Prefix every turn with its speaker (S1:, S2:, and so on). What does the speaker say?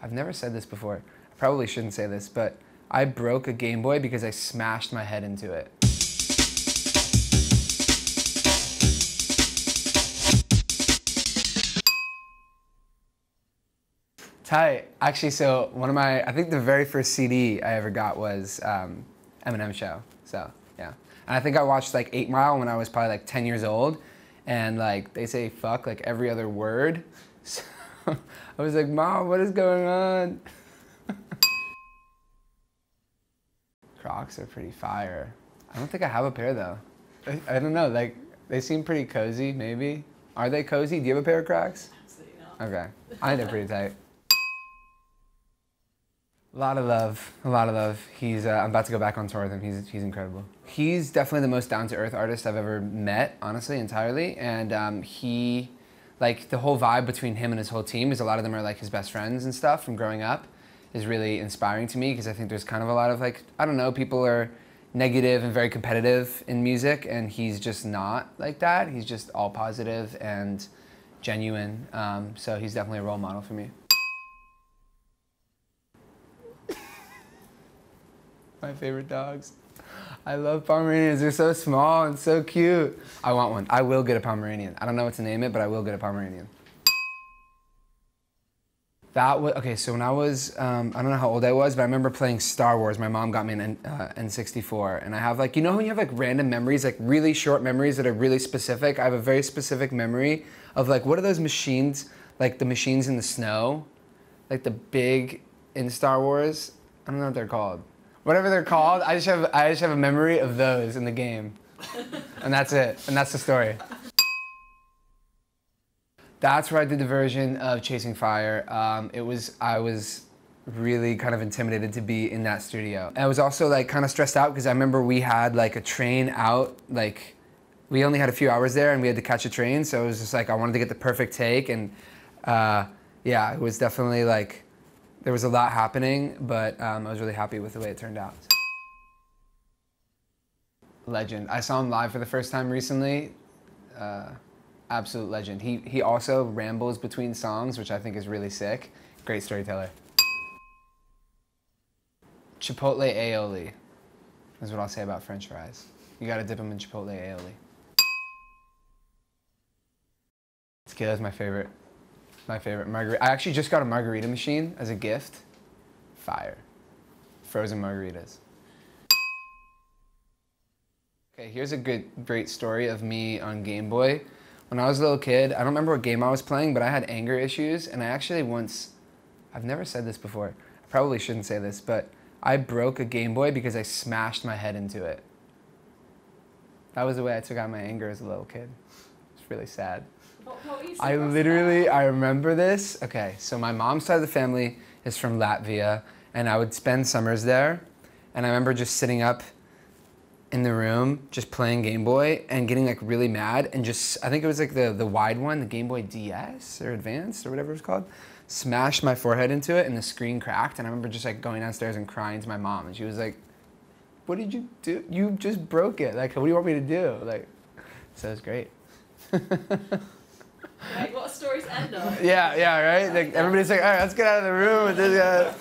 S1: I've never said this before. I probably shouldn't say this, but I broke a Game Boy because I smashed my head into it. Tight. Actually, so I think the very first CD I ever got was EMINEM show. So yeah, and I think I watched like 8 Mile when I was probably like 10 years old, and like they say fuck like every other word. So I was like, Mom, what is going on? CROCS are pretty fire. I don't think I have a pair though. I don't know. Like they seem pretty cozy. Maybe are they cozy? Do you have a pair of CROCS?
S2: Absolutely not.
S1: Okay, I think they're pretty tight. A lot of love, a lot of love. I'm about to go back on tour with him. He's incredible. He's definitely the most down-to-earth artist I've ever met, honestly, entirely. And like the whole vibe between him and his whole team, because a lot of them are like his best friends and stuff from growing up, is really inspiring to me because I think there's kind of a lot of like, I don't know, people are negative and very competitive in music, and he's just not like that. He's just all positive and genuine. So he's definitely a role model for me. My favorite dogs. I love Pomeranians. They're so small and so cute. I want one. I will get a Pomeranian. I don't know what to name it, but I will get a Pomeranian. That was, okay, so when I was, I don't know how old I was, but I remember playing Star Wars. My mom got me an N64, and I have like, you know when you have like random memories, like really short memories that are really specific? I have a very specific memory of like, what are those machines, like the machines in the snow? Like the big, in Star Wars? I don't know what they're called. Whatever they're called, I just have a memory of those in the game. And that's it, and that's the story. That's where I did the version of Chasing Fire. I was really kind of intimidated to be in that studio. And I was also like kind of stressed out because I remember we had like a train out, like we only had a few hours there and we had to catch a train. So it was just like, I wanted to get the perfect take, and yeah, it was definitely like, there was a lot happening, but I was really happy with the way it turned out. Legend. I saw him live for the first time recently. Absolute legend. He also rambles between songs, which I think is really sick. Great storyteller. Chipotle aioli is what I'll say about French fries. You gotta dip them in Chipotle aioli. Tequila's my favorite. My favorite margarita. I actually just got a margarita machine as a gift. Fire. Frozen margaritas. Okay, here's a great story of me on Game Boy. When I was a little kid, I don't remember what game I was playing, but I had anger issues, and I actually once, I've never said this before, I probably shouldn't say this, but I broke a Game Boy because I smashed my head into it. That was the way I took out my anger as a little kid. It's really sad. I remember this. Okay, so my mom's side of the family is from Latvia, and I would spend summers there, and I remember just sitting up in the room, just playing Game Boy, and getting like really mad, and just, I think it was like the wide one, the Game Boy DS, or Advanced, or whatever it was called, smashed my forehead into it, and the screen cracked, and I remember just like going downstairs and crying to my mom, and she was like, what did you do? You just broke it. Like, what do you want me to do? Like, so it was great.
S2: Wait, what a story to end on.
S1: Yeah, right? Like, everybody's like, all right, let's get out of the room with this guy.